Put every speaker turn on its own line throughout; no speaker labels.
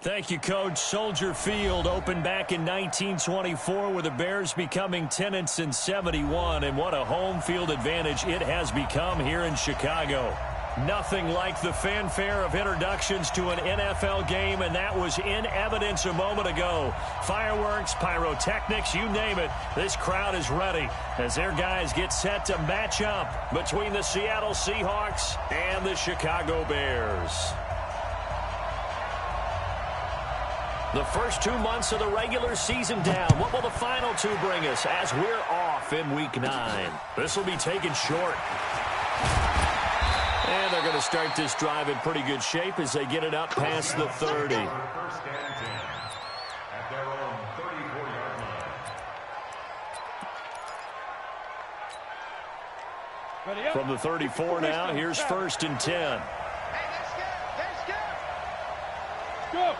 Thank you, Coach. Soldier Field opened back in 1924 with the Bears becoming tenants in 71, and what a home field advantage it has become here in Chicago. Nothing like the fanfare of introductions to an NFL game, and that was in evidence a moment ago. Fireworks, pyrotechnics, you name it. This crowd is ready as their guys get set to match up between the Seattle Seahawks and the Chicago Bears. The first 2 months of the regular season down. What will the final two bring us as we're off in Week 9? This will be taken short. And they're going to start this drive in pretty good shape as they get it up past the 30. From the 34 now, here's 1st and 10.
Go.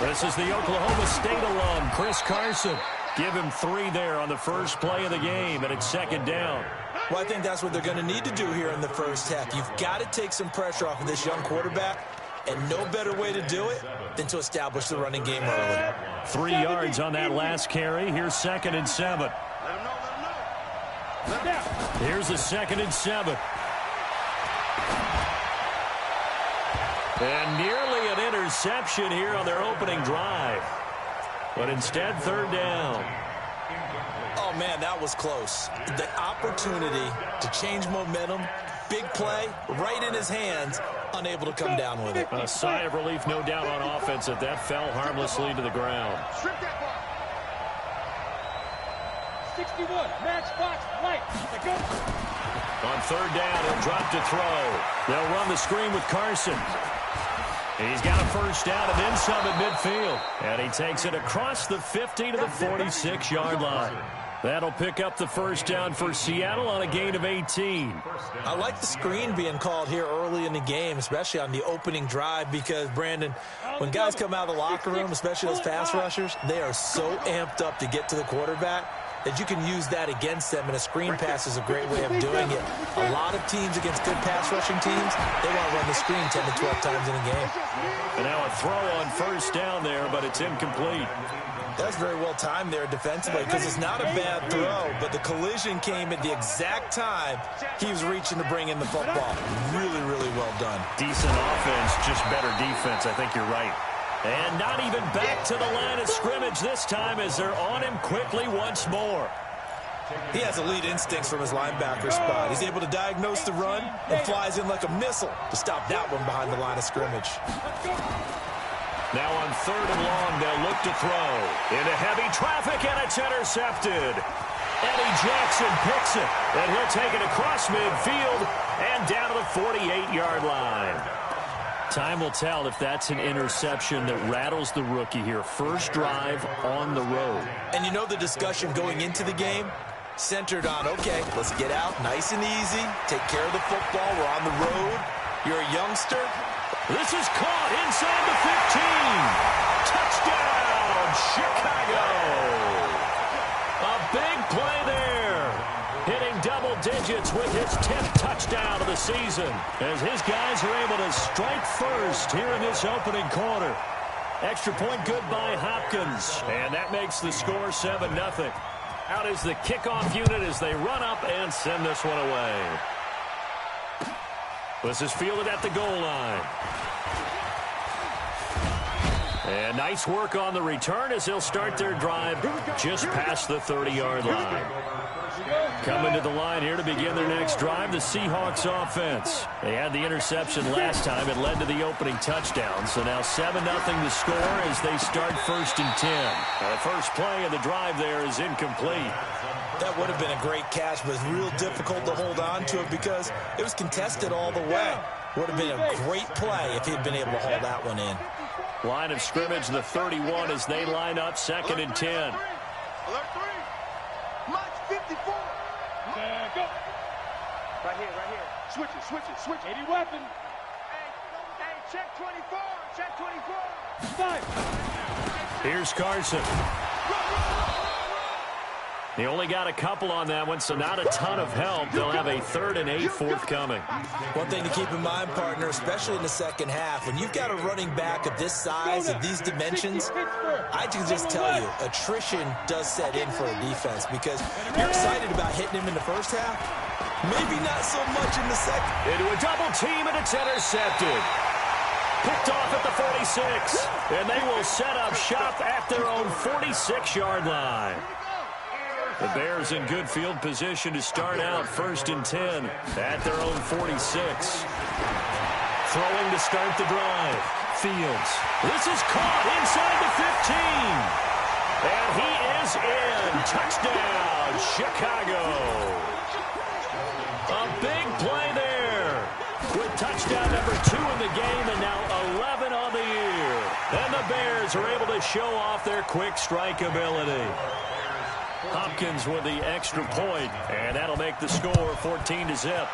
This is the Oklahoma State alum, Chris Carson. Give him 3 there on the first play of the game, and it's 2nd down.
Well, I think that's what they're going to need to do here in the first half. You've got to take some pressure off of this young quarterback, and no better way to do it than to establish the running game early.
3 yards on that last carry. Here's 2nd and 7. Here's the 2nd and 7. And nearly an interception here on their opening drive. But instead, 3rd down.
Oh, man, that was close. The opportunity to change momentum, big play, right in his hands, unable to come down with it.
A sigh of relief, no doubt, on offense that that fell harmlessly to the ground.
61, match box, light.
On 3rd down, he'll drop to throw. They'll run the screen with Carson. He's got a 1st down and then some at midfield. And he takes it across the 50 to the 46-yard line. That'll pick up the 1st down for Seattle on a gain of 18.
I like the screen being called here early in the game, especially on the opening drive, because, Brandon, when guys come out of the locker room, especially those pass rushers, they are so amped up to get to the quarterback that you can use that against them, and a screen pass is a great way of doing it. A lot of teams against good pass rushing teams, they want to run the screen 10 to 12 times in a game.
And now a throw on 1st down there, but it's incomplete.
That's very well timed there defensively, because it's not a bad throw, but the collision came at the exact time he was reaching to bring in the football. Really, really well done.
Decent offense, just better defense. I think you're right. And not even back to the line of scrimmage this time as they're on him quickly once more.
He has elite instincts from his linebacker spot. He's able to diagnose the run and flies in like a missile to stop that one behind the line of scrimmage.
Now on 3rd and long, they'll look to throw. Into heavy traffic, and it's intercepted. Eddie Jackson picks it, and he'll take it across midfield and down to the 48-yard line. Time will tell if that's an interception that rattles the rookie here. First drive on the road.
And you know the discussion going into the game centered on, okay, let's get out nice and easy, take care of the football, we're on the road, you're a youngster.
This is caught inside the 15. Touchdown, Chicago. A big play there. Hitting double digits with his 10th touchdown of the season as his guys are able to strike first here in this opening quarter. Extra point good by Hopkins, and that makes the score 7-0. Out is the kickoff unit as they run up and send this one away. This is fielded at the goal line. And nice work on the return as they'll start their drive just past the 30-yard line. Coming to the line here to begin their next drive, the Seahawks offense. They had the interception last time. It led to the opening touchdown. So now 7-0 the score as they start 1st and 10. Now the first play of the drive there is incomplete.
That would have been a great catch, but it's real difficult to hold on to it because it was contested all the way. Would have been a great play if he'd been able to haul that one in.
Line of scrimmage, the 31 as they line up 2nd and 10.
Alert 3. March 54. Go. Right here. Switch it. 80 weapon. Hey, check 24. Check 24. 5.
Here's Carson. He only got a couple on that one, so not a ton of help. They'll have a 3rd and 8 forthcoming.
One thing to keep in mind, partner, especially in the second half, when you've got a running back of this size, of these dimensions, I can just tell you, attrition does set in for a defense because you're excited about hitting him in the first half. Maybe not so much in the second.
Into a double team, and it's intercepted. Picked off at the 46, and they will set up shop at their own 46-yard line. The Bears in good field position to start out 1st and 10 at their own 46. Throwing to start the drive. Fields. This is caught inside the 15. And he is in. Touchdown, Chicago. A big play there. With touchdown number 2 in the game and now 11 on the year. And the Bears are able to show off their quick strike ability. Hopkins with the extra point, and that'll make the score 14-0.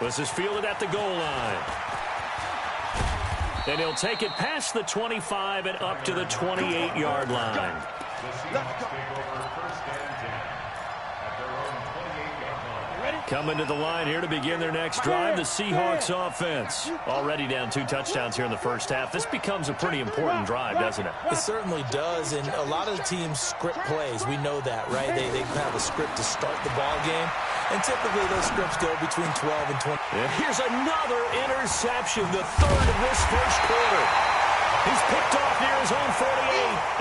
This is fielded at the goal line. And he'll take it past the 25 and up to the 28-yard line. Coming to the line here to begin their next drive, the Seahawks offense. Already down 2 touchdowns here in the first half. This becomes a pretty important drive, doesn't it?
It certainly does, and a lot of the teams script plays. We know that, right? They have a script to start the ball game, and typically those scripts go between 12 and 20.
And here's another interception, the 3rd of this first quarter. He's picked off near his own 48,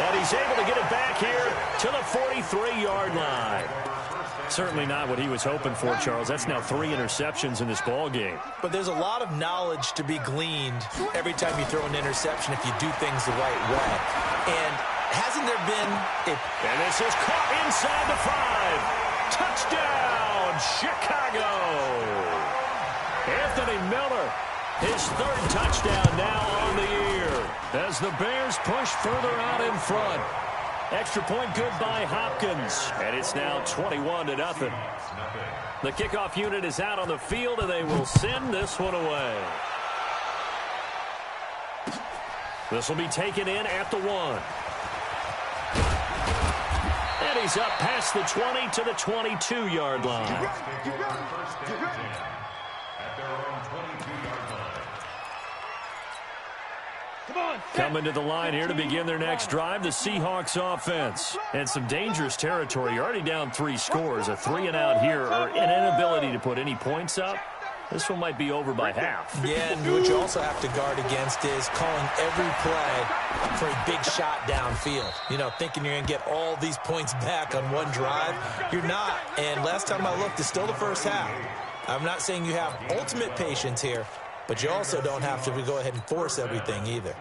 and he's able to get it back here to the 43-yard line. Certainly not what he was hoping for, Charles. That's now 3 interceptions in this ball game.
But there's a lot of knowledge to be gleaned every time you throw an interception if you do things the right way. And hasn't there been a...
And this is caught inside the 5. Touchdown, Chicago. Anthony Miller, his 3rd touchdown now on the year as the Bears push further out in front. Extra point good by Hopkins, and it's now 21-0. The kickoff unit is out on the field, and they will send this one away. This will be taken in at the 1. And he's up past the 20 to the 22-yard line. Coming to the line here to begin their next drive, the Seahawks offense. And some dangerous territory. You're already down 3 scores. A 3-and-out here, or an inability to put any points up. This one might be over by half.
Yeah, and what you also have to guard against is calling every play for a big shot downfield. You know, thinking you're going to get all these points back on one drive. You're not. And last time I looked, it's still the first half. I'm not saying you have ultimate patience here, but you also don't have to go ahead and force everything either.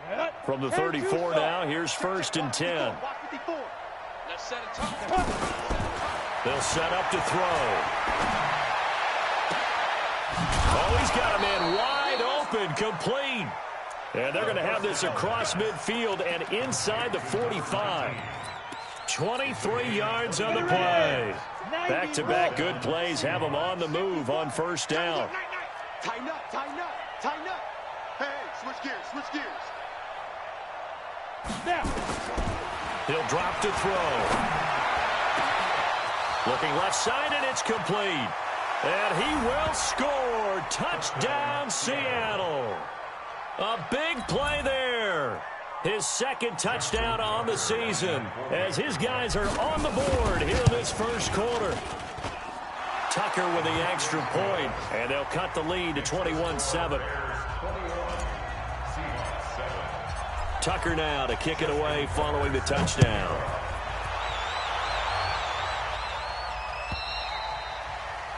From the 34 now, here's 1st and 10. They'll set up to throw. Oh, he's got a man wide open, complete. And they're going to have this across midfield and inside the 45. 23 yards on the play. Back-to-back good plays have them on the move on 1st down.
Tighten up, tighten up, tighten up. Hey, switch gears, switch gears. Now.
He'll drop to throw. Looking left side, and it's complete. And he will score. Touchdown, Seattle. A big play there. His 2nd touchdown on the season as his guys are on the board here in this first quarter. Tucker with the extra point, and they'll cut the lead to 21-7. Tucker now to kick it away following the touchdown.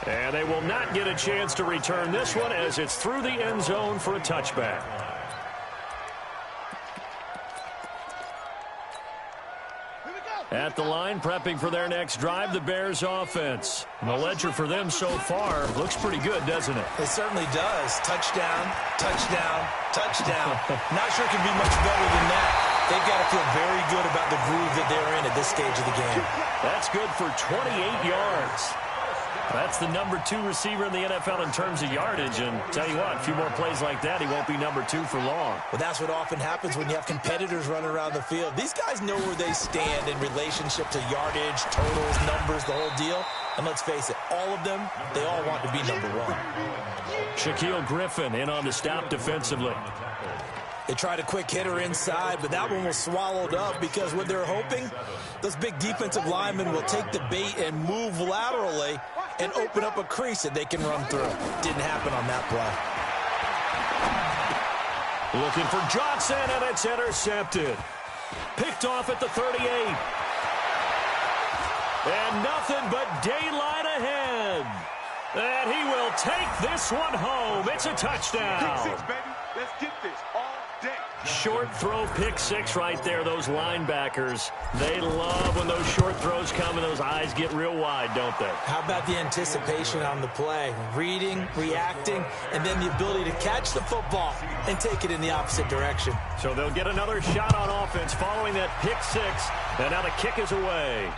And they will not get a chance to return this one as it's through the end zone for a touchback. At the line, prepping for their next drive, the Bears offense. And the ledger for them so far looks pretty good, doesn't it?
It certainly does. Touchdown, touchdown, touchdown. Not sure it can be much better than that. They've got to feel very good about the groove that they're in at this stage of the game.
That's good for 28 yards. That's the number 2 receiver in the NFL in terms of yardage. And tell you what, a few more plays like that, he won't be number 2 for long.
Well, that's what often happens when you have competitors running around the field. These guys know where they stand in relationship to yardage, totals, numbers, the whole deal. And let's face it, all of them, they all want to be number 1.
Shaquille Griffin in on the stop defensively.
They tried a quick hitter inside, but that one was swallowed up because what they're hoping, those big defensive linemen will take the bait and move laterally and open up a crease that they can run through. Didn't happen on that play.
Looking for Johnson, and it's intercepted. Picked off at the 38. And nothing but daylight ahead. And he will take this one home. It's a touchdown.
Pick 6, baby. Let's get this all day.
Short throw, pick 6 right there. Those linebackers, they love when those short throws come and those eyes get real wide, don't they?
How about the anticipation on the play? Reading, reacting, and then the ability to catch the football and take it in the opposite direction.
So they'll get another shot on offense following that pick 6. And now the kick is away.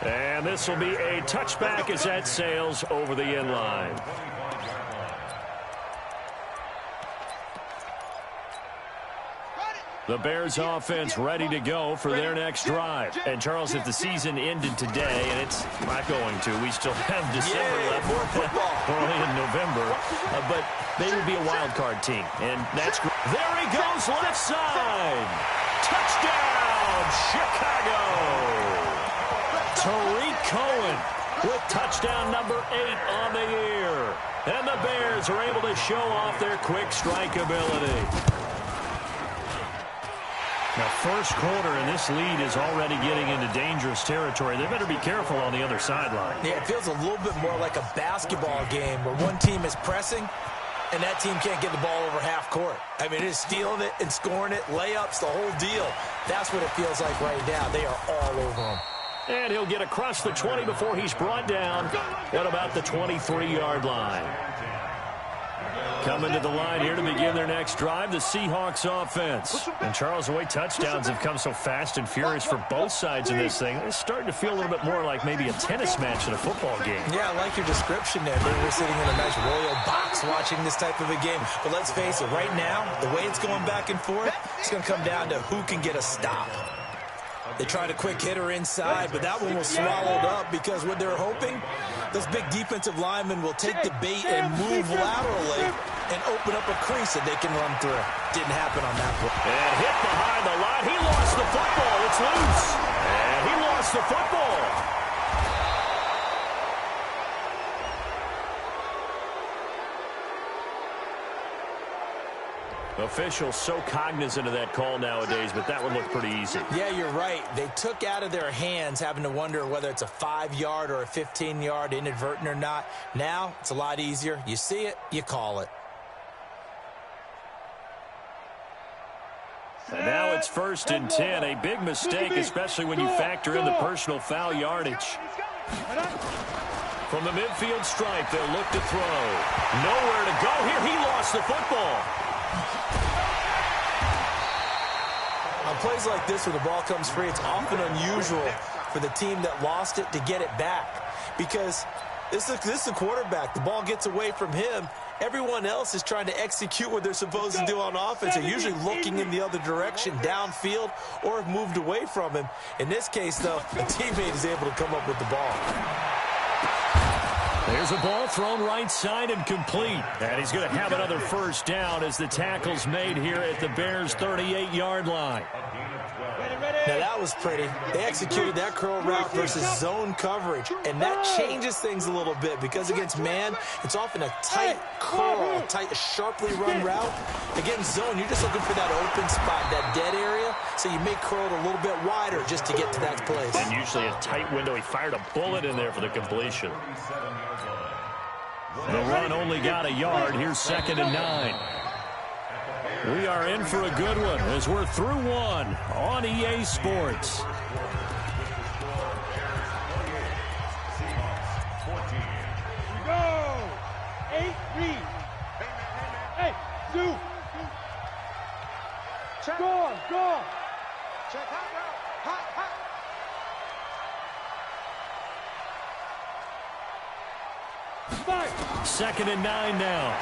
And this will be a touchback as that sails over the end line. The Bears offense ready to go for their next drive. And, Charles, if the season ended today, and it's not going to, we still have December left.
More football.
Early in November. But they would be a wild card team. And that's great. There he goes, left side. Touchdown, Chicago. Tariq Cohen with touchdown number 8 on the year. And the Bears are able to show off their quick strike ability. Now, first quarter, and this lead is already getting into dangerous territory. They better be careful on the other sideline.
Yeah, it feels a little bit more like a basketball game where one team is pressing and that team can't get the ball over half court. I mean, it is stealing it and scoring it, layups, the whole deal. That's what it feels like right now. They are all over them.
And he'll get across the 20 before he's brought down at about the 23-yard line. Coming to the line here to begin their next drive, the Seahawks offense. And Charles, the way touchdowns have come so fast and furious for both sides in this thing, it's starting to feel a little bit more like maybe a tennis match than a football game.
Yeah, I like your description there. We're sitting in a nice royal box watching this type of a game. But let's face it, right now, the way it's going back and forth, it's going to come down to who can get a stop. They tried a quick hitter inside, but that one was swallowed up because what they're hoping, those big defensive linemen will take the bait and move laterally and open up a crease that they can run through. Didn't happen on that play.
And hit behind the line. He lost the football. It's loose. And he lost the football. Officials so cognizant of that call nowadays, but that one looked pretty easy.
Yeah, you're right. They took out of their hands having to wonder whether it's a 5-yard or a 15-yard inadvertent or not. Now, it's a lot easier. You see it, you call it.
And now it's 1st and 10. A big mistake, especially when you factor in the personal foul yardage. From the midfield stripe, they'll look to throw. Nowhere to go here. He lost the football.
On plays like this where the ball comes free, it's often unusual for the team that lost it to get it back. Because this is a quarterback. The ball gets away from him. Everyone else is trying to execute what they're supposed to do on offense. They're usually looking in the other direction, downfield, or have moved away from him. In this case, though, a teammate is able to come up with the ball.
There's a ball thrown right side and complete. And he's going to have another first down as the tackle's made here at the Bears' 38-yard line.
Now, that was pretty. They executed that curl route versus zone coverage, and that changes things a little bit because against man, it's often a tight curl, tight, sharply run route. Against zone, you're just looking for that open spot, that dead area, so you may curl it a little bit wider just to get to that place.
And usually a tight window. He fired a bullet in there for the completion. The run only got a yard. Here's 2nd and 9. We are in for a good one as we're through one on EA Sports.
Go! 8 read. Hey, Sue. Go on, go on.
Check hot route. Hot, hot.
2nd and 9 now.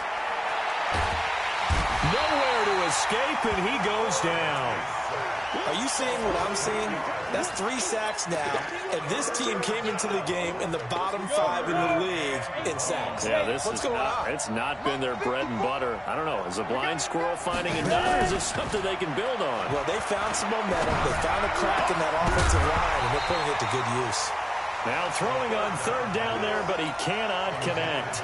Nowhere to escape, and he goes down.
Are you seeing what I'm seeing? That's 3 sacks now, and this team came into the game in the bottom 5 in the league in sacks.
Yeah,
What's going on?
It's not been their bread and butter. I don't know. Is a blind squirrel finding a nut, or is it something they can build on?
Well, they found some momentum. They found a crack in that offensive line, and they're putting it to good use.
Now throwing on 3rd down there, but he cannot connect.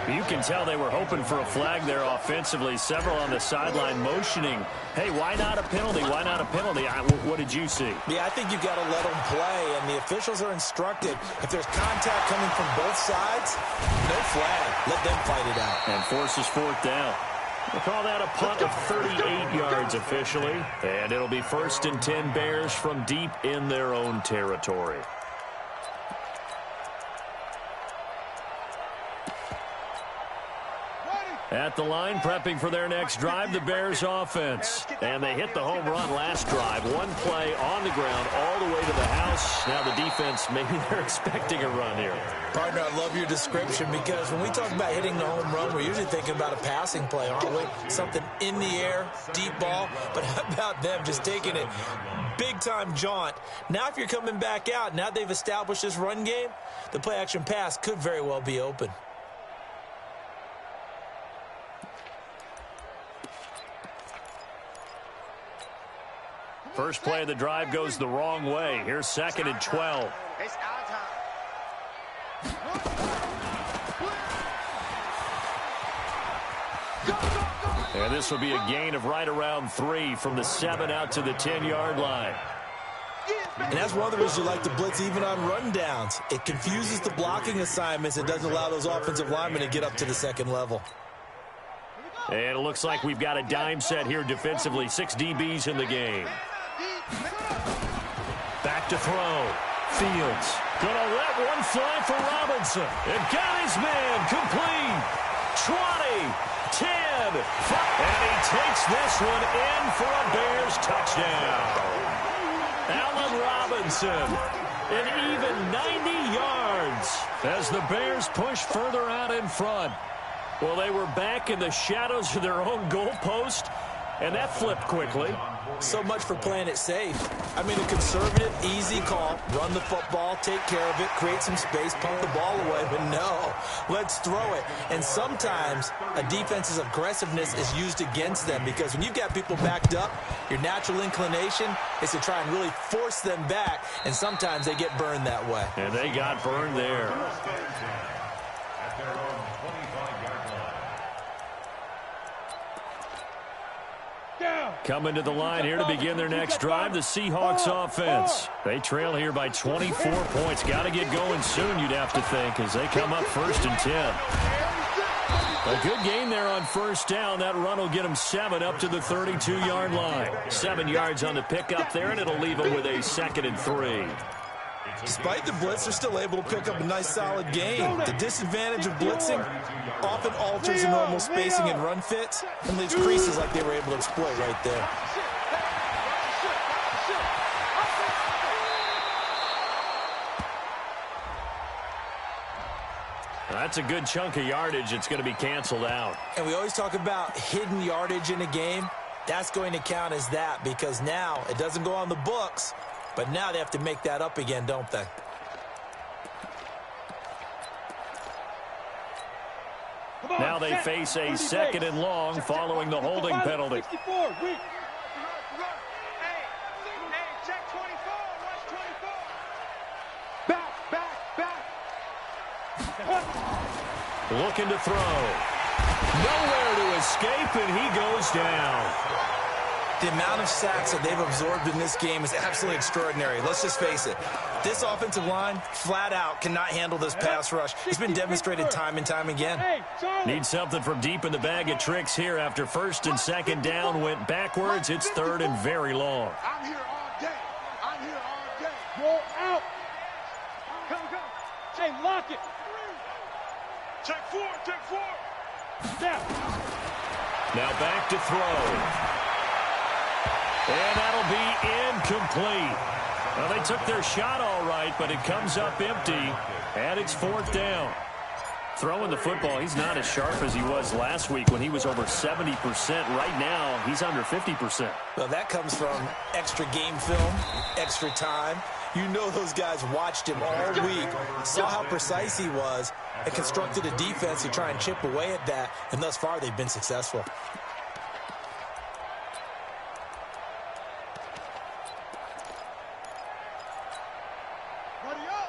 You can tell they were hoping for a flag there offensively. Several on the sideline motioning, hey, why not a penalty? Why not a penalty? What did you see?
Yeah, I think you've got to let them play, and the officials are instructed. If there's contact coming from both sides, no flag. Let them fight it out.
And forces 4th down. We'll call that a punt of 38 yards officially. And it'll be 1st and 10 Bears from deep in their own territory. At the line, prepping for their next drive, the Bears offense. And they hit the home run last drive. One play on the ground all the way to the house. Now the defense, maybe they're expecting a run here.
Partner, I love your description because when we talk about hitting the home run, we're usually thinking about a passing play, aren't we? Something in the air, deep ball. But how about them just taking it big-time jaunt? Now if you're coming back out, now they've established this run game, the play-action pass could very well be open.
First play of the drive goes the wrong way. Here's 2nd and 12.
It's our time.
And this will be a gain of right around 3 from the 7 out to the 10-yard line.
And that's one of the reasons you like to blitz even on rundowns. It confuses the blocking assignments. It doesn't allow those offensive linemen to get up to the 2nd level.
And it looks like we've got a dime set here defensively. 6 DBs in the game. Back to throw. Fields gonna let one fly for Robinson. And got his man complete. 20, 10, 5. And he takes this one in for a Bears touchdown. Allen Robinson, an even 90 yards as the Bears push further out in front. Well, they were back in the shadows of their own goalpost, and that flipped quickly.
So much for playing it safe. I mean, a conservative, easy call, run the football, take care of it, create some space, pump the ball away. But no, let's throw it. And sometimes a defense's aggressiveness is used against them because when you've got people backed up, your natural inclination is to try and really force them back, and sometimes they get burned that way.
And they got burned there. Coming to the line here to begin their next drive, the Seahawks offense. They trail here by 24 points. Got to get going soon, you'd have to think, as they come up 1st and 10. A good gain there on 1st down. That run will get them 7 up to the 32-yard line. 7 yards on the pickup there, and it'll leave them with a 2nd and 3.
Despite the blitz, they're still able to pick up a nice, solid gain. The disadvantage of blitzing often alters the normal spacing and run fits and leaves creases like they were able to exploit right there.
That's a good chunk of yardage. It's going to be canceled out.
And we always talk about hidden yardage in a game. That's going to count as that because now it doesn't go on the books, but now they have to make that up again, don't they?
Now they face a 2nd and long following the holding penalty.
Check 24. Watch 24. Back.
Looking to throw. Nowhere to escape, and he goes down.
The amount of sacks that they've absorbed in this game is absolutely extraordinary. Let's just face it. This offensive line, flat out, cannot handle this pass rush. It's been demonstrated time and time again.
Need something from deep in the bag of tricks here after 1st and 2nd down went backwards. It's 3rd and very long.
I'm here all day.
Roll out. Come. Hey, lock it.
Check 4.
Down.
Now back to throw. And that'll be incomplete. Well, they took their shot all right, but it comes up empty, and it's 4th down. Throwing the football, he's not as sharp as he was last week when he was over 70%. Right now, he's under 50%.
Well, that comes from extra game film, extra time. You know those guys watched him all week, saw how precise he was, and constructed a defense to try and chip away at that, and thus far they've been successful.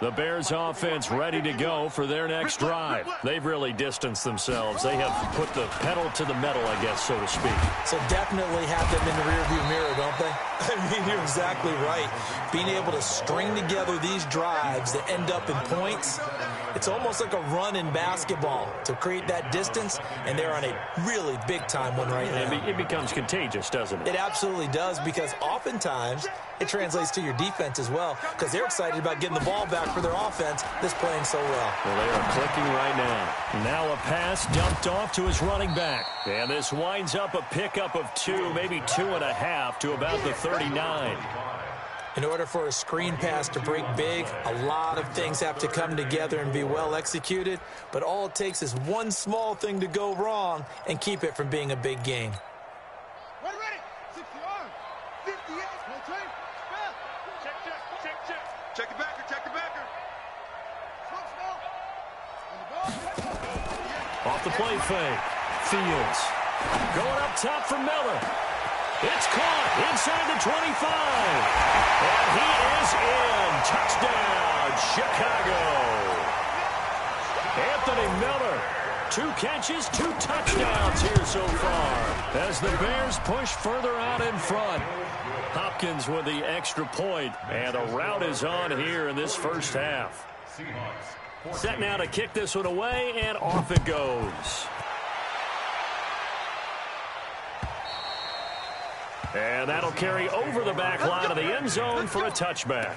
The Bears offense ready to go for their next drive. They've really distanced themselves. They have put the pedal to the metal, I guess, so to speak.
So definitely have them in the rearview mirror, don't they? I mean, you're exactly right. Being able to string together these drives that end up in points, it's almost like a run in basketball to create that distance, and they're on a really big-time one right now.
It becomes contagious, doesn't it?
It absolutely does, because oftentimes it translates to your defense as well, because they're excited about getting the ball back for their offense that's playing so well.
Well, they are clicking right now. Now a pass dumped off to his running back. And this winds up a pickup of 2, maybe 2.5 to about the 39.
In order for a screen pass to break big, a lot of things have to come together and be well executed, but all it takes is one small thing to go wrong and keep it from being a big game.
Ready, 60 arm, 58, train, check.
Check the backer, check the backer.
Off the play fake. Fields. Going up top for Miller. It's caught inside the 25. And he is in. Touchdown, Chicago. Anthony Miller. 2 catches, 2 touchdowns here so far as the Bears push further out in front. Hopkins with the extra point, and a rout is on here in this first half. Set now to kick this one away, and off it goes. And that'll carry over the back line of the end zone for a touchback.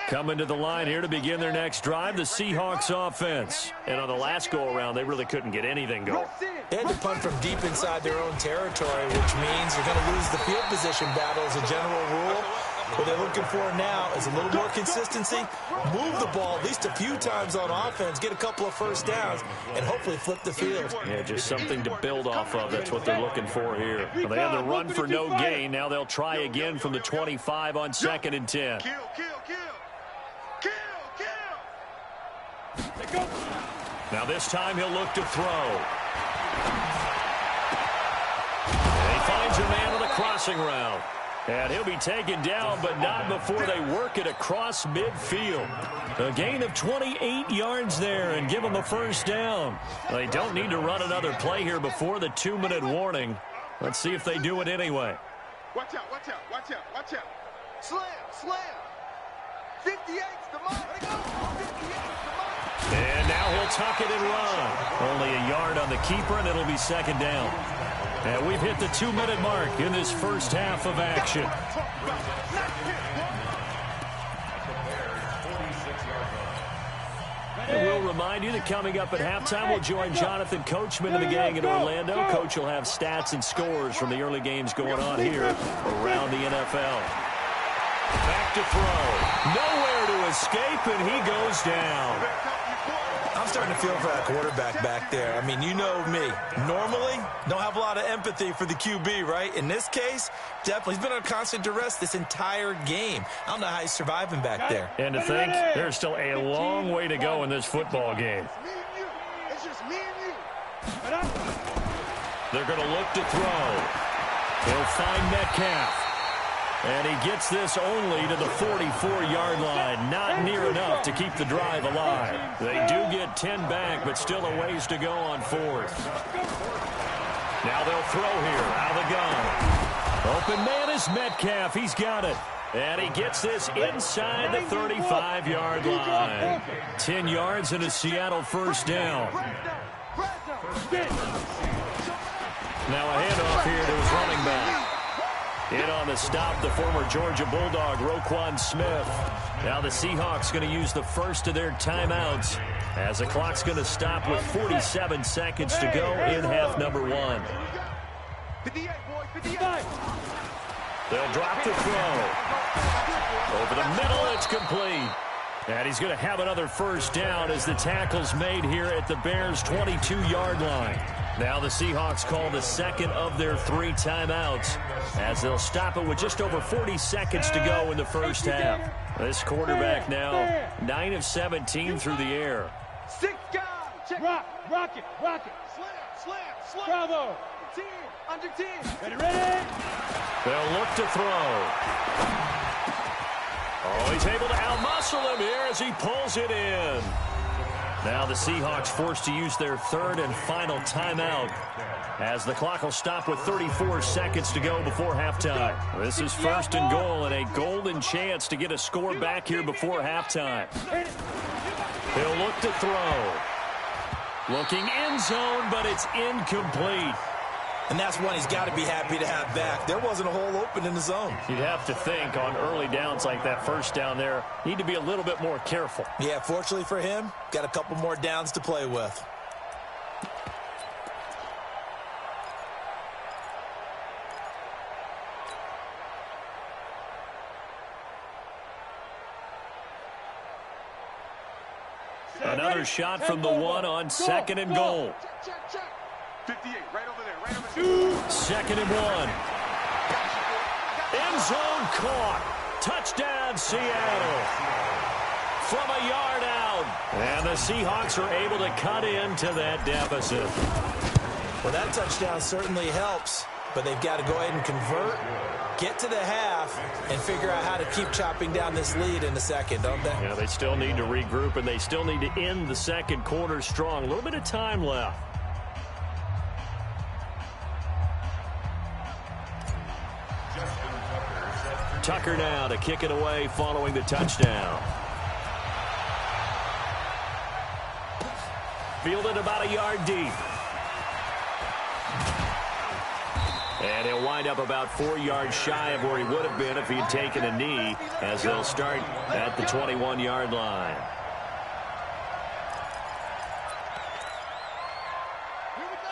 Coming to the line here to begin their next drive, the Seahawks offense. And on the last go-around, they really couldn't get anything going.
They had to punt from deep inside their own territory, which means you're going to lose the field position battle as a general rule. What they're looking for now is a little more consistency, move the ball at least a few times on offense, get a couple of first downs, and hopefully flip the field.
Yeah, just something to build off of. That's what they're looking for here. Well, they had the run for no gain. Now they'll try again from the 25 on 2nd and 10.
Kill.
Now this time he'll look to throw. And he finds a man on the crossing route. And he'll be taken down, but not before they work it across midfield. A gain of 28 yards there and give them a first down. They don't need to run another play here before the 2-minute warning. Let's see if they do it anyway.
Watch out. Slam. 58's the mark. 58's the mark.
And now he'll tuck it and run. Only a yard on the keeper, and it'll be 2nd down. And we've hit the 2-minute mark in this first half of action. And we'll remind you that coming up at halftime, we'll join Jonathan Coachman and the gang in Orlando. Coach will have stats and scores from the early games going on here around the NFL. Back to throw. Nowhere to escape, and he goes down.
I'm starting to feel for that quarterback back there. I mean, you know me. Normally, don't have a lot of empathy for the QB, right? In this case, definitely. He's been on constant duress this entire game. I don't know how he's surviving back there.
And to think, there's still a long way to go in this football game.
It's just me and you.
They're going to look to throw. He'll find Metcalf. And he gets this only to the 44-yard line. Not near enough to keep the drive alive. They do get 10 back, but still a ways to go on 4th. Now they'll throw here out of the gun. Open man is Metcalf. He's got it. And he gets this inside the 35-yard line. 10 yards and a Seattle first down. Now a handoff here to his running back. In on the stop, the former Georgia Bulldog, Roquan Smith. Now the Seahawks going to use the first of their timeouts as the clock's going to stop with 47 seconds to go in half number 1.
58, boys, 58.
They'll drop the throw. Over the middle, it's complete. And he's going to have another first down as the tackle's made here at the Bears' 22-yard line. Now the Seahawks call the second of their 3 timeouts as they'll stop it with just over 40 seconds to go in the first half. This quarterback now 9 of 17 through the air.
6 guys. Check.
Rock it.
Slam.
Bravo.
10, under 10.
Ready.
They'll look to throw. Oh, he's able to outmuscle him here as he pulls it in. Now the Seahawks forced to use their 3rd and final timeout as the clock will stop with 34 seconds to go before halftime. This is 1st and goal and a golden chance to get a score back here before halftime. He'll look to throw. Looking end zone, but it's incomplete.
And that's one he's got to be happy to have back. There wasn't a hole open in the zone.
You'd have to think on early downs like that first down there, need to be a little bit more careful.
Yeah, fortunately for him, got a couple more downs to play with.
Another shot from the one on 2nd and goal.
Check. 58, right over there.
2nd and 1. End zone caught. Touchdown, Seattle. From a yard out. And the Seahawks are able to cut into that deficit.
Well, that touchdown certainly helps, but they've got to go ahead and convert, get to the half, and figure out how to keep chopping down this lead in the second, don't they?
Yeah, they still need to regroup, and they still need to end the second quarter strong. A little bit of time left. Tucker now to kick it away following the touchdown. Fielded about a yard deep. And he'll wind up about 4 yards shy of where he would have been if he had taken a knee, as they'll start at the 21-yard line.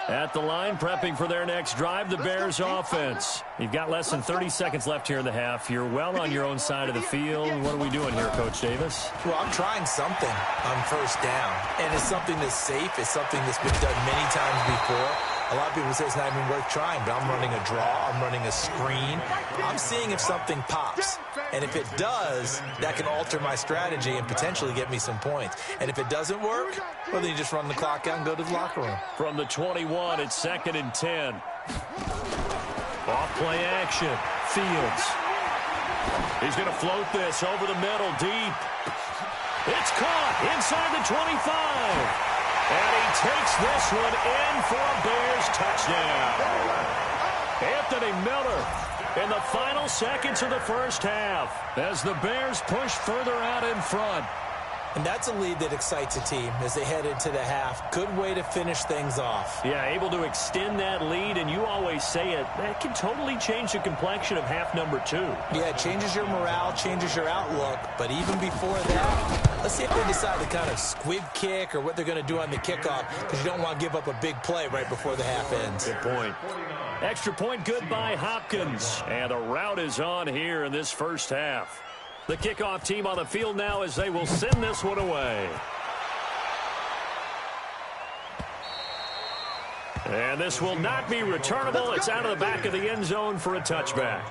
At the line, prepping for their next drive, the Bears offense. You've got less than 30 seconds left here in the half. You're well on your own side of the field. What are we doing here, Coach Davis?
Well, I'm trying something on first down, and it's something that's safe. It's something that's been done many times before. A lot of people say it's not even worth trying, but I'm running a draw. I'm running a screen. I'm seeing if something pops. And if it does, that can alter my strategy and potentially get me some points. And if it doesn't work, well, then you just run the clock out and go to the locker room.
From the 21, it's 2nd and 10. Off play action. Fields. He's going to float this over the middle deep. It's caught inside the 25. And he takes this one in for a Bears touchdown. Anthony Miller in the final seconds of the first half as the Bears push further out in front.
And that's a lead that excites a team as they head into the half. Good way to finish things off.
Yeah, able to extend that lead, and you always say it, that can totally change the complexion of half number 2.
Yeah, it changes your morale, changes your outlook, but even before that, let's see if they decide to kind of squib kick or what they're going to do on the kickoff, because you don't want to give up a big play right before the half ends.
Good point. Extra point good by Hopkins, and the route is on here in this first half. The kickoff team on the field now as they will send this one away. And this will not be returnable. It's out of the back of the end zone for a touchback.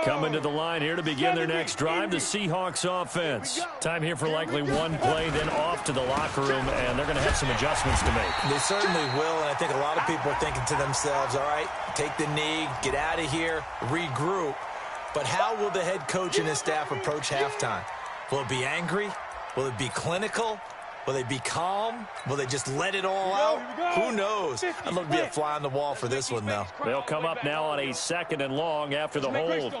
Coming to the line here to begin their next drive, the Seahawks offense. Time here for likely one play, then off to the locker room, and they're going to have some adjustments to make.
They certainly will, and I think a lot of people are thinking to themselves, all right, take the knee, get out of here, regroup. But how will the head coach and his staff approach halftime? Will it be angry? Will it be clinical? Will they be calm? Will they just let it all out? Who knows? I'd love to be a fly on the wall for this one, though.
They'll come up now on a 2nd and long after the hold.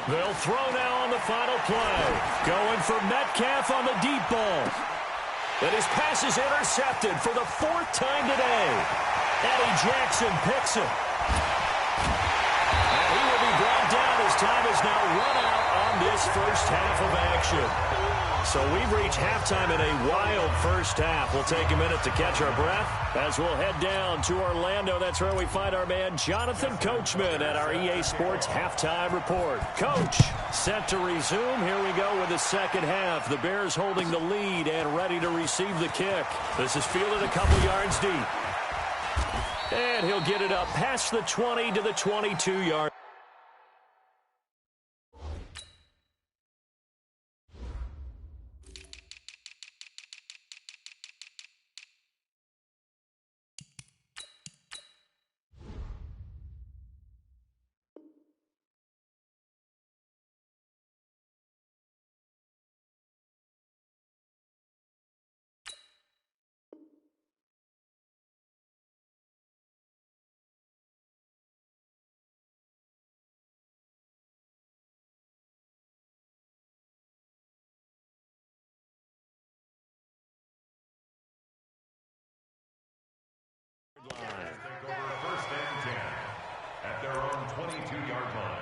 They'll throw now on the final play. Going for Metcalf on the deep ball. And his pass is intercepted for the 4th time today. Eddie Jackson picks it. And he will be brought down timeout as time is now run out on this first half of action. So we've reached halftime in a wild first half. We'll take a minute to catch our breath as we'll head down to Orlando. That's where we find our man Jonathan Coachman at our EA Sports Halftime Report. Coach, set to resume. Here we go with the second half. The Bears holding the lead and ready to receive the kick. This is fielded a couple yards deep. And he'll get it up past the 20 to the 22-yard.
Take over first and 10 at their own 22-yard line.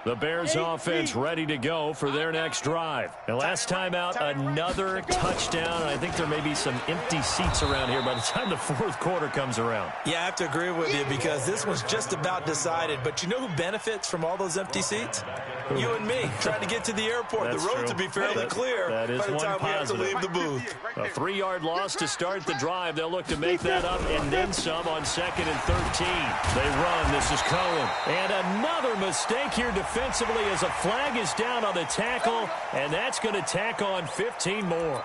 The Bears offense ready to go for their next drive. And last time out, another touchdown. I think there may be some empty seats around here by the time the fourth quarter comes around.
Yeah, I have to agree with you because this was just about decided. But you know who benefits from all those empty seats? You and me, trying to get to the airport.
That's
the roads
true.
will be fairly clear
by the time
we have to leave the booth.
A 3-yard loss to start the drive. They'll look to make that up and then some on 2nd and 13. They run. This is Cohen. And another mistake here defensively as a flag is down on the tackle, and that's going to tack on 15 more.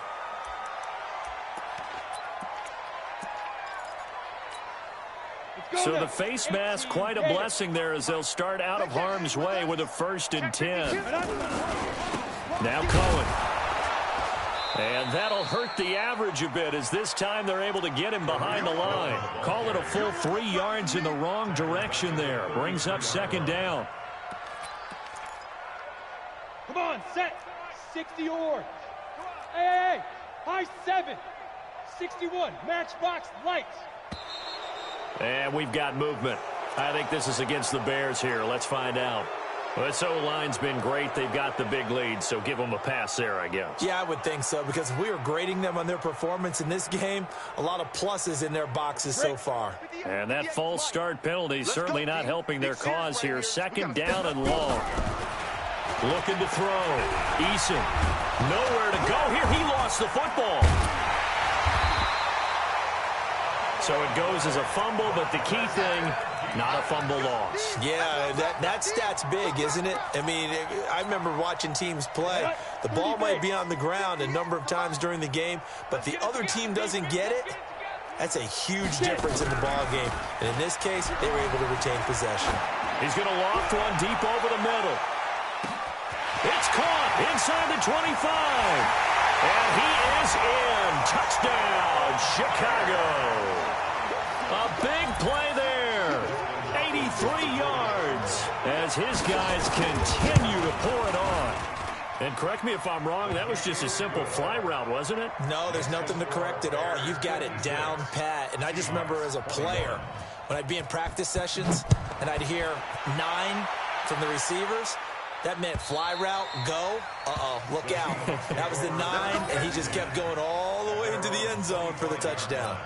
So the face mask, quite a blessing there as they'll start out of harm's way with a 1st and 10. Now Cohen. And that'll hurt the average a bit as this time they're able to get him behind the line. Call it a full 3 yards in the wrong direction there. Brings up 2nd down.
Come on, set. 60 orange. Hey, high 7. 61, matchbox lights.
And we've got movement. I think this is against the Bears here. Let's find out. Well, this O-line's been great. They've got the big lead, so give them a pass there, I guess.
Yeah, I would think so, because if we were grading them on their performance in this game, a lot of pluses in their boxes so far.
And that false start penalty certainly not helping their cause here. 2nd down and long. Looking to throw. Eason. Nowhere to go here. He lost the football. So it goes as a fumble, but the key thing, not a fumble loss.
Yeah, that stat's big, isn't it? I mean, I remember watching teams play. The ball might be on the ground a number of times during the game, but the other team doesn't get it. That's a huge difference in the ball game. And in this case, they were able to retain possession.
He's going to loft one deep over the middle. It's caught inside the 25. And he is in. Touchdown, Chicago. A big play there. 83 yards as his guys continue to pour it on. And correct me if I'm wrong, that was just a simple fly route, wasn't it?
No, there's nothing to correct at all. You've got it down pat. And I just remember as a player, when I'd be in practice sessions and I'd hear 9 from the receivers, that meant fly route, go. Uh-oh, look out. That was the 9, and he just kept going all the way into the end zone for the touchdown.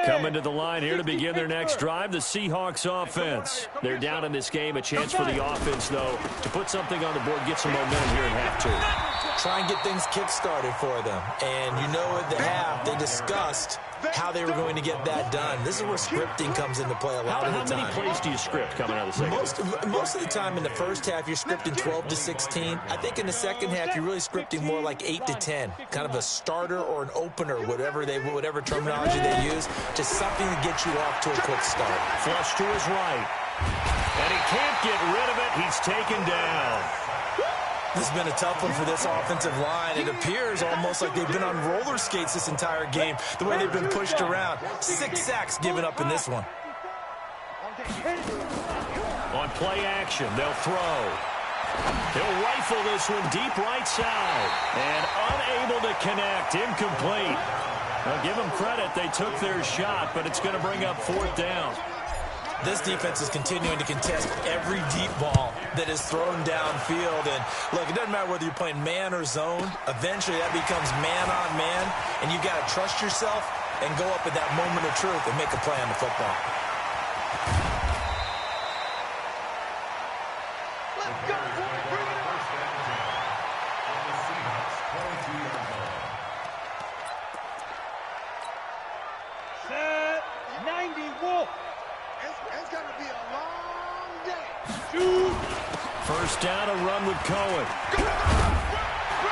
Coming to the line here to begin their next drive, the Seahawks offense. They're down in this game. A chance for the offense, though, to put something on the board, get some momentum here in half 2.
Try and get things kick-started for them. And you know at the half, they discussed how they were going to get that done. This is where scripting comes into play a lot of the time.
How many plays do you script coming out of the second?
Most of the time in the first half, you're scripting 12 to 16. I think in the second half, you're really scripting more like 8 to 10. Kind of a starter or an opener, whatever terminology they use. Just something to get you off to a quick start.
Flush to his right. And he can't get rid of it. He's taken down.
This has been a tough one for this offensive line. It appears almost like they've been on roller skates this entire game, the way they've been pushed around. 6 sacks given up in this one.
On play action, they'll throw. He'll rifle this one deep right side. And unable to connect. Incomplete. Now, give them credit. They took their shot, but it's going to bring up 4th down.
This defense is continuing to contest every deep ball that is thrown downfield. And, look, it doesn't matter whether you're playing man or zone. Eventually, that becomes man-on-man, and you've got to trust yourself and go up at that moment of truth and make a play on the football.
Let's go, boy. Bring it on.
On the Seahawks 22-yard line.
Set. 90, Wolf.
It's going to be a long day.
Shoot.
First down, a run with Cohen.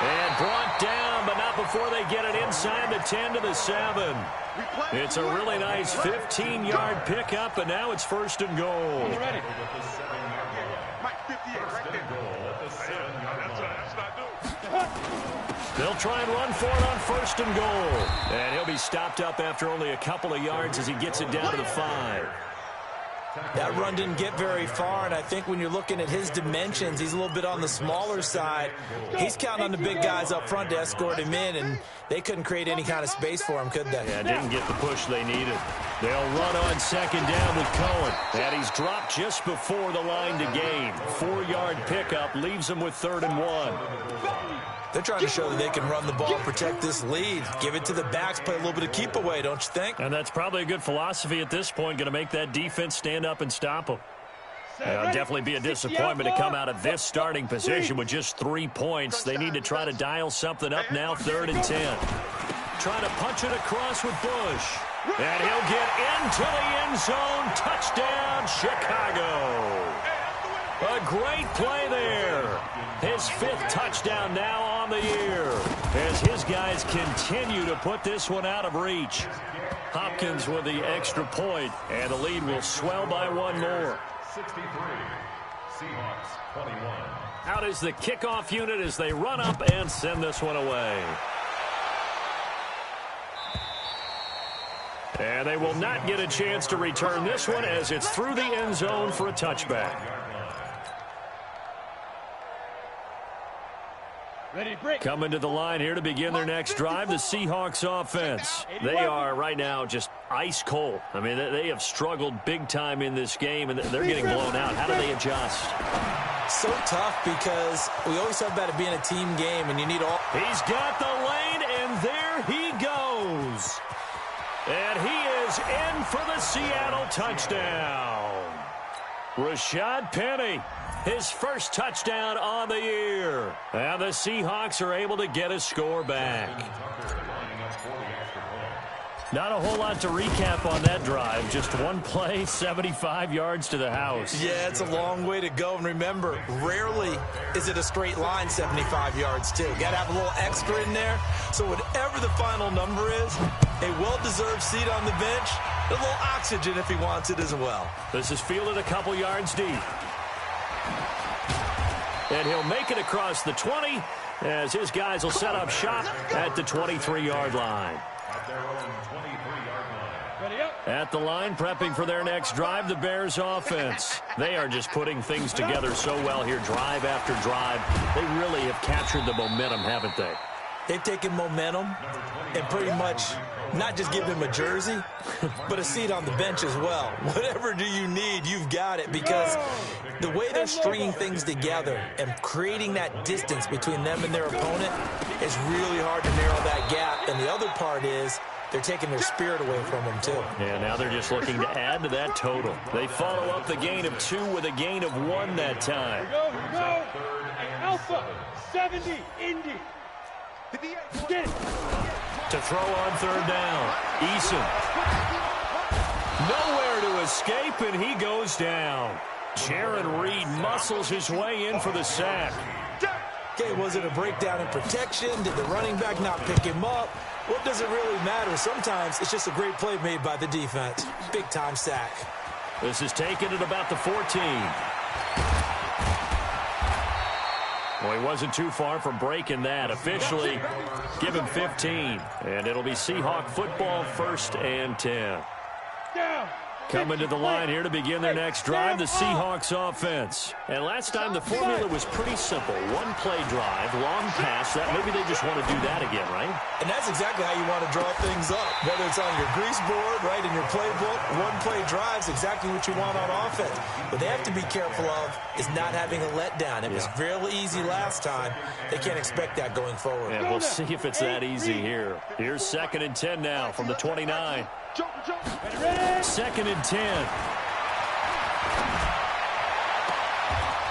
And brought down, but not before they get it inside the 10 to the 7. It's a really nice 15-yard pickup, and now it's 1st and goal.
Ready.
Mike 58 right there.
They'll try and run for it on 1st and goal. And he'll be stopped up after only a couple of yards as he gets it down to the 5.
That run didn't get very far, and I think when you're looking at his dimensions, he's a little bit on the smaller side. He's counting on the big guys up front to escort him in, and they couldn't create any kind of space for him, could they?
Yeah, didn't get the push they needed. They'll run on 2nd down with Cohen. And he's dropped just before the line to gain. 4-yard pickup leaves him with 3rd and 1.
They're trying to show that they can run the ball, protect this lead, give it to the backs, play a little bit of keep away, don't you think?
And that's probably a good philosophy at this point, going to make that defense stand up and stop them. It'll definitely be a disappointment to come out of this starting position with just 3 points. They need to try to dial something up now, 3rd and 10. Trying to punch it across with Bush. And he'll get into the end zone. Touchdown, Chicago. A great play there. His 5th touchdown now on the year as his guys continue to put this one out of reach. Hopkins with the extra point, and the lead will swell by 1 more.
63, Seahawks 21.
Out is the kickoff unit as they run up and send this one away. And they will not get a chance to return this one as it's through the end zone for a touchback.
Ready, break.
Coming to the line here to begin their next drive, the Seahawks offense. They are right now just ice cold. I mean, they have struggled big time in this game, and they're getting blown out. How do they adjust?
So tough because we always talk about it being a team game, and you need all...
He's got the lane, and there he goes. And he is in for the Seattle touchdown. Rashad Penny. His first touchdown on the year. And the Seahawks are able to get a score back. Not a whole lot to recap on that drive. Just one play, 75 yards to the house.
Yeah, it's a long way to go. And remember, rarely is it a straight line 75 yards, too. Got to have a little extra in there. So whatever the final number is, a well-deserved seat on the bench, a little oxygen if he wants it as well.
This is fielded a couple yards deep. And he'll make it across the 20 as his guys will set up shop at the 23-yard line.
At their own 23-yard line.
Ready up.
At the line, prepping for their next drive, the Bears offense. They are just putting things together so well here, drive after drive. They really have captured the momentum, haven't they?
They've taken momentum and pretty much not just give them a jersey, but a seat on the bench as well. Whatever do you need, you've got it, because the way they're stringing things together and creating that distance between them and their opponent is really hard to narrow that gap. And the other part is they're taking their spirit away from them, too.
Yeah, now they're just looking to add to that total. They follow up the gain of 2 with a gain of 1 that time.
Here we go. Alpha, 70, Indy. Get it.
To throw on 3rd down. Eason. Nowhere to escape, and he goes down. Jaron Reed muscles his way in for the sack.
Okay, was it a breakdown in protection? Did the running back not pick him up? What does it really matter? Sometimes it's just a great play made by the defense. Big-time sack.
This is taken at about the 14. Well, he wasn't too far from breaking that. Officially, give him 15. And it'll be Seahawk football, 1st and 10.
Down.
Coming to the line here to begin their next drive, the Seahawks offense. And last time the formula was pretty simple. One play drive, long pass. That maybe they just want to do that again, right?
And that's exactly how you want to draw things up. Whether it's on your grease board, right, in your playbook, one play drive is exactly what you want on offense. What they have to be careful of is not having a letdown. It was real easy last time. They can't expect that going forward.
And we'll see if it's that easy here. Here's 2nd and 10 now from the 29. 2nd and 10.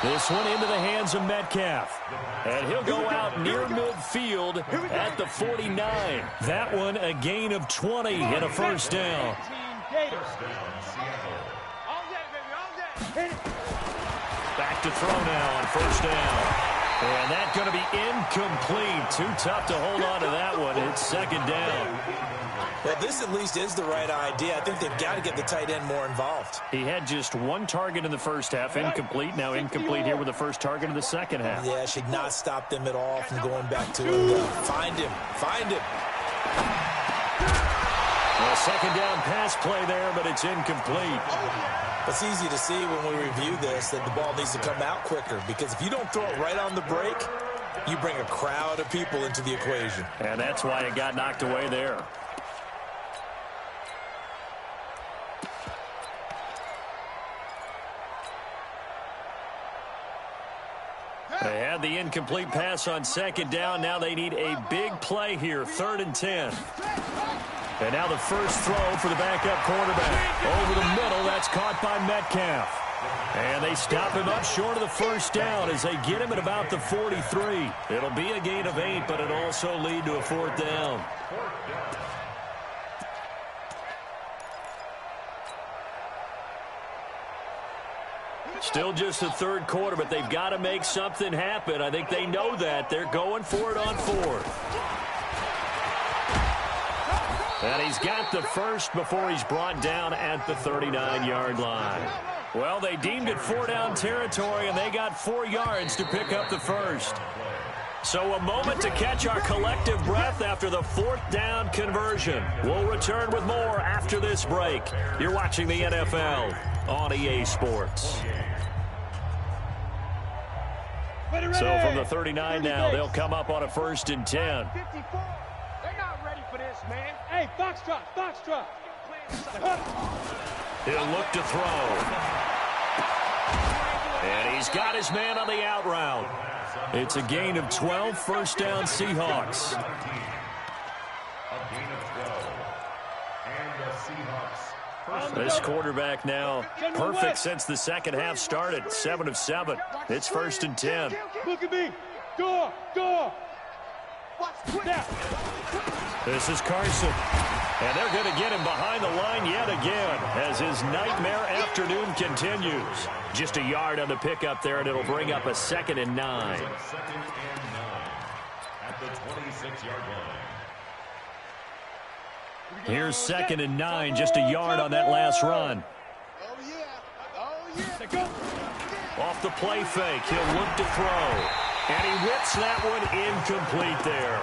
This one into the hands of Metcalf. And he'll go out near midfield at the 49. That one a gain of 20 and a first down. Back to throw now on first down. And that's going to be incomplete. Too tough to hold on to that one. It's 2nd down.
Well, this at least is the right idea. I think they've got to get the tight end more involved.
He had just one target in the first half, incomplete. Now incomplete here with the first target of the second half.
Yeah, should not stop them at all from going back to him. Find him. Find him.
A 2nd down pass play there, but it's incomplete.
It's easy to see when we review this that the ball needs to come out quicker, because if you don't throw it right on the break, you bring a crowd of people into the equation.
And that's why it got knocked away there. They had the incomplete pass on 2nd down. Now they need a big play here, 3rd and 10. And now the first throw for the backup quarterback. Over the middle, that's caught by Metcalf. And they stop him up short of the first down as they get him at about the 43. It'll be a gain of 8, but it'll also lead to a 4th down. Still just the 3rd quarter, but they've got to make something happen. I think they know that. They're going for it on 4th. And he's got the first before he's brought down at the 39-yard line. Well, they deemed it 4-down territory, and they got 4 yards to pick up the first. So a moment to catch our collective breath after the 4th down conversion. We'll return with more after this break. You're watching the NFL on EA Sports. So from the 39 now, they'll come up on a 1st and 10.
They're not ready for this, man. Hey, foxtrot, foxtrot.
He'll look to throw. And he's got his man on the out route. It's a gain of 12, 1st down Seahawks. This quarterback now perfect since the second half started. 7 of 7. It's 1st and 10.
Look at me. Door, door.
This is Carson. And they're going to get him behind the line yet again as his nightmare afternoon continues. Just a yard on the pickup there, and it'll bring up a 2nd and 9.
At the 26-yard line.
Here's 2nd and 9, just a yard on that last run. Off the play fake, he'll look to throw. And he whips that one incomplete there.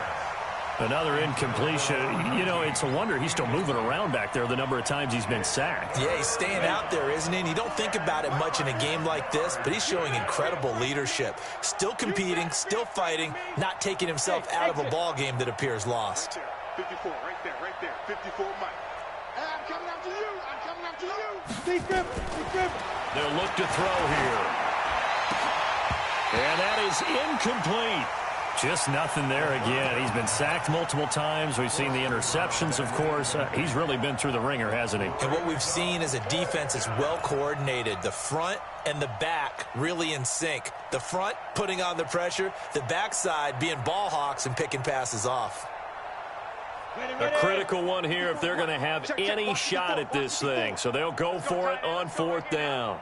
Another incompletion. You know, it's a wonder he's still moving around back there the number of times he's been sacked.
Yeah, he's staying out there, isn't he? And you don't think about it much in a game like this, but he's showing incredible leadership. Still competing, still fighting, not taking himself out of a ball game that appears lost.
54, right there, 54, Mike. Hey, I'm coming after you. I'm coming after you.
Big grip, big grip.
They'll look to throw here. And that is incomplete. Just nothing there again. He's been sacked multiple times. We've seen the interceptions, of course. He's really been through the ringer, hasn't he?
And what we've seen is a defense that's well coordinated. The front and the back really in sync. The front putting on the pressure. The backside being ball hawks and picking passes off.
A critical one here if they're going to have any shot at this thing. So they'll go for it on 4th down.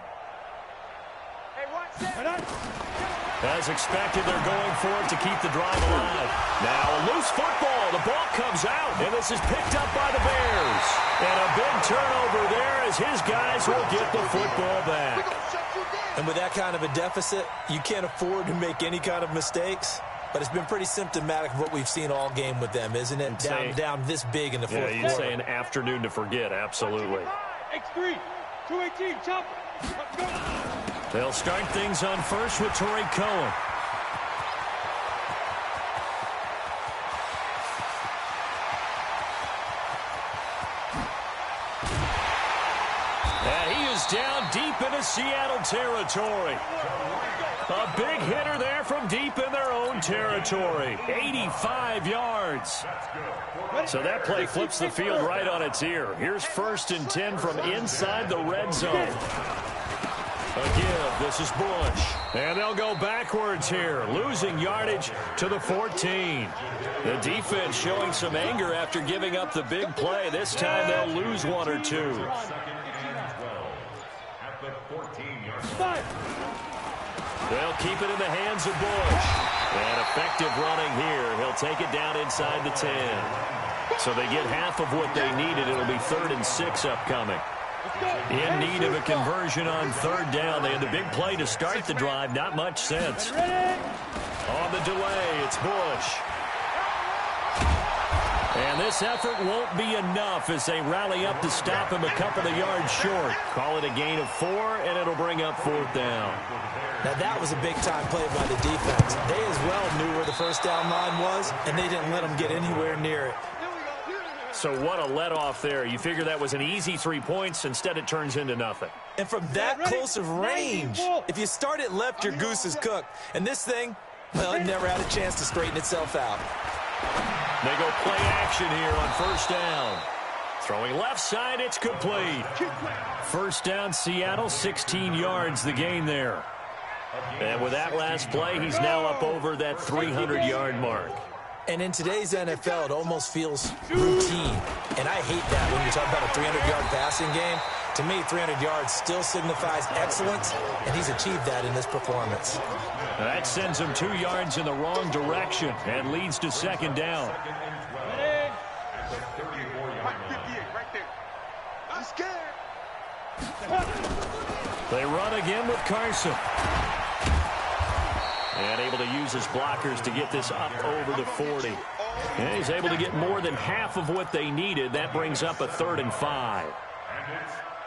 As expected, they're going for it to keep the drive alive. Now a loose football. The ball comes out, and this is picked up by the Bears. And a big turnover there as his guys will get the football back.
And with that kind of a deficit, you can't afford to make any kind of mistakes. But it's been pretty symptomatic of what we've seen all game with them, isn't it? Down this big in the fourth quarter.
Yeah, you'd say an afternoon to forget, absolutely.
X3, 218, chopper. Go.
They'll start things on first with Torrey Cohen. And he is down deep into Seattle territory. A big hitter there from deep in their own territory. 85 yards. So that play flips the field right on its ear. Here's 1st and 10 from inside the red zone. A give. This is Bush. And they'll go backwards here, losing yardage to the 14. The defense showing some anger after giving up the big play. This time they'll lose 1 or 2. They'll keep it in the hands of Bush. And effective running here. He'll take it down inside the 10. So they get half of what they needed. It'll be 3rd and 6 upcoming. In need of a conversion on 3rd down. They had the big play to start the drive. Not much sense. On the delay, it's Bush. And this effort won't be enough as they rally up to stop him a couple of yards short. Call it a gain of 4, and it'll bring up 4th down.
Now, that was a big-time play by the defense. They as well knew where the first down line was, and they didn't let them get anywhere near it.
So what a let-off there. You figure that was an easy 3 points. Instead, it turns into nothing.
And from that close of range, if you start it left, your goose is cooked. And this thing, well, it never had a chance to straighten itself out.
They go play action here on 1st down. Throwing left side, it's complete. 1st down, Seattle, 16 yards the gain there. And with that last play, he's now up over that 300-yard mark.
And in today's NFL, it almost feels routine. And I hate that when you talk about a 300-yard passing game. To me, 300 yards still signifies excellence, and he's achieved that in this performance.
That sends him 2 yards in the wrong direction and leads to 2nd down.
I'm scared.
They run again with Carson. And able to use his blockers to get this up over the 40. And he's able to get more than half of what they needed. That brings up a 3rd and 5.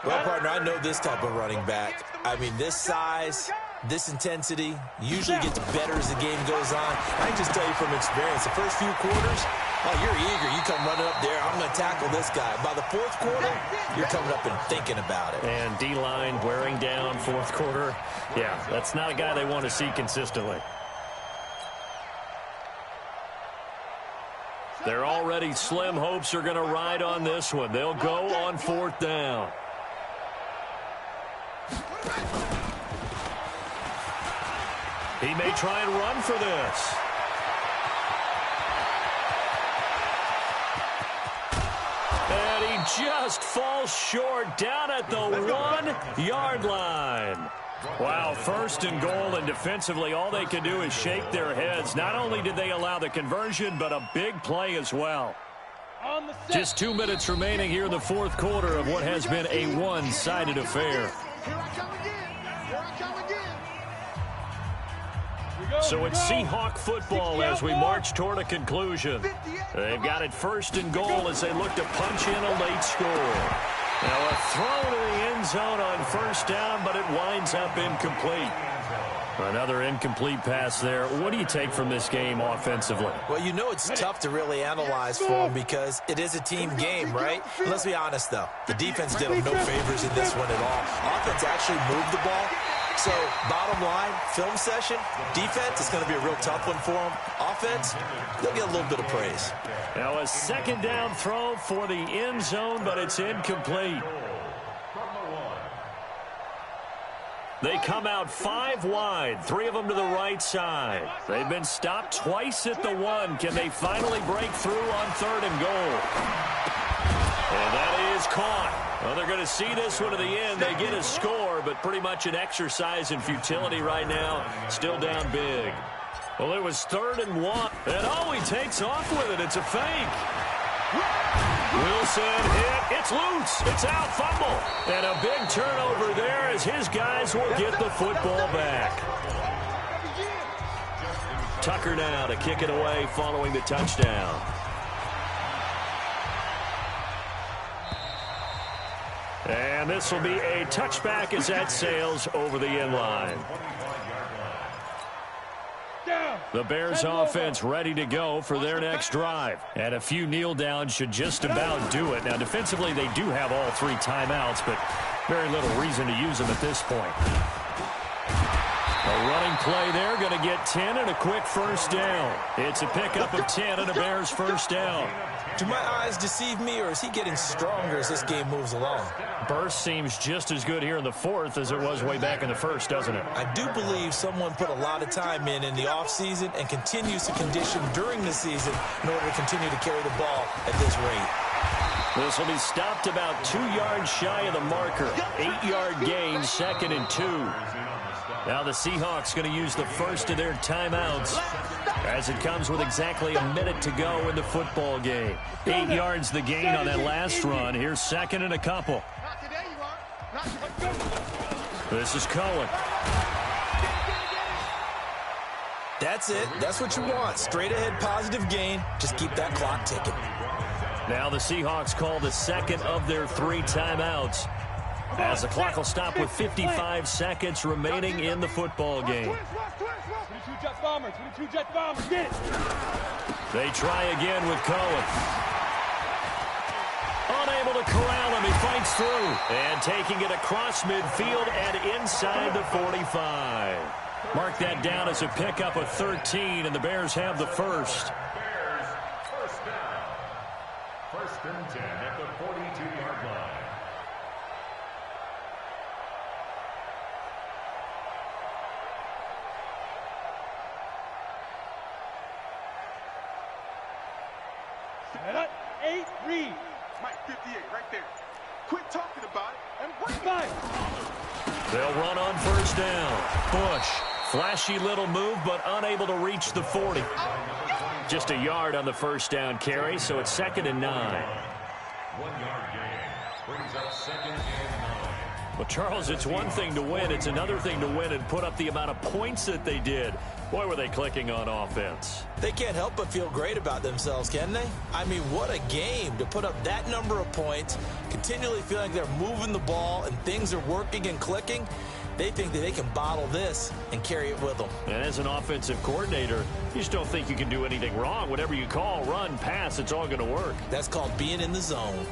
Well, partner, I know this type of running back. I mean, this size, this intensity usually gets better as the game goes on. I can just tell you from experience, the first few quarters, oh, you're eager. You come running up there, I'm going to tackle this guy. By the 4th quarter, you're coming up and thinking about it.
And D-line wearing down 4th quarter. Yeah, that's not a guy they want to see consistently. Their already slim hopes are going to ride on this one. They'll go on 4th down. He may try and run for this. And he just falls short down at the 1-yard line. Wow, 1st and goal, and defensively all they can do is shake their heads. Not only did they allow the conversion, but a big play as well. Just 2 minutes remaining here in the 4th quarter of what has been a one-sided affair.
Here I come again. Here I come again.
So it's Seahawk football as we march toward a conclusion. They've got it 1st and goal as they look to punch in a late score. Now a throw to the end zone on 1st down, but it winds up incomplete. Another incomplete pass there. What do you take from this game offensively?
Well, you know it's tough to really analyze for them because it is a team game, right? Let's be honest, though. The defense did them no favors in this one at all. Offense actually moved the ball. So, bottom line, film session, defense is going to be a real tough one for them. Offense, they'll get a little bit of praise.
Now a 2nd down throw for the end zone, but it's incomplete. They come out 5 wide, 3 of them to the right side. They've been stopped twice at the 1. Can they finally break through on 3rd and goal? And that is caught. Well, they're going to see this one to the end. They get a score, but pretty much an exercise in futility right now. Still down big. Well, it was 3rd and 1. And oh, he takes off with it. It's a fake. Wilson hit. It's loose. It's out. Fumble. And a big turnover there as his guys will get the football back. Tucker now to kick it away following the touchdown. And this will be a touchback as that sails over the end line. The Bears offense ready to go for their next drive. And a few kneel downs should just about do it. Now, defensively, they do have all 3 timeouts, but very little reason to use them at this point. A running play there, going to get 10 and a quick first down. It's a pickup of 10 and a Bears first down.
Do my eyes deceive me, or is he getting stronger as this game moves along?
Burst seems just as good here in the 4th as it was way back in the 1st, doesn't it?
I do believe someone put a lot of time in the offseason and continues to condition during the season in order to continue to carry the ball at this rate.
This will be stopped about 2 yards shy of the marker. 8-yard gain, 2nd and 2. Now the Seahawks going to use the first of their timeouts as it comes with exactly a minute to go in the football game. 8 yards the gain on that last run. Here's 2nd and a couple. This is Cohen.
That's it. That's what you want. Straight ahead positive gain. Just keep that clock ticking.
Now the Seahawks call the 2nd of their 3 timeouts, as the clock will stop with 55 seconds remaining in the football game.
22 Jet Bombers, 22 Jet Bombers, get it!
They try again with Cohen. Unable to corral him, he fights through. And taking it across midfield and inside the 45. Mark that down as a pickup of 13, and the Bears have the first.
Bears first down. 1st and 10 at the 42-yard line.
Set up, 8, read.
Mike 58 right there. Quit talking about it and bring it.
5.
They'll run on first down. Bush, flashy little move, but unable to reach the 40. Just a yard on the first down carry, so it's 2nd and 9.
1-yard gain brings up 2nd and 9.
Well, Charles, it's one thing to win. It's another thing to win and put up the amount of points that they did. Boy, were they clicking on offense.
They can't help but feel great about themselves, can they? I mean, what a game to put up that number of points, continually feeling they're moving the ball and things are working and clicking. They think that they can bottle this and carry it with them.
And as an offensive coordinator, you just don't think you can do anything wrong. Whatever you call, run, pass, it's all going to work.
That's called being in the zone.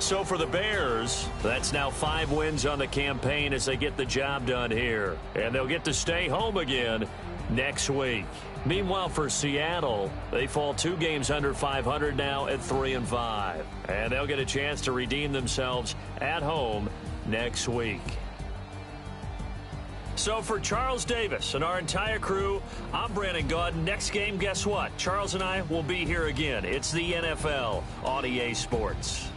So for the Bears, that's now 5 wins on the campaign as they get the job done here. And they'll get to stay home again next week. Meanwhile, for Seattle, they fall 2 games under 500 now at 3-5. And they'll get a chance to redeem themselves at home next week. So for Charles Davis and our entire crew, I'm Brandon Gaudin. Next game, guess what? Charles and I will be here again. It's the NFL on EA Sports.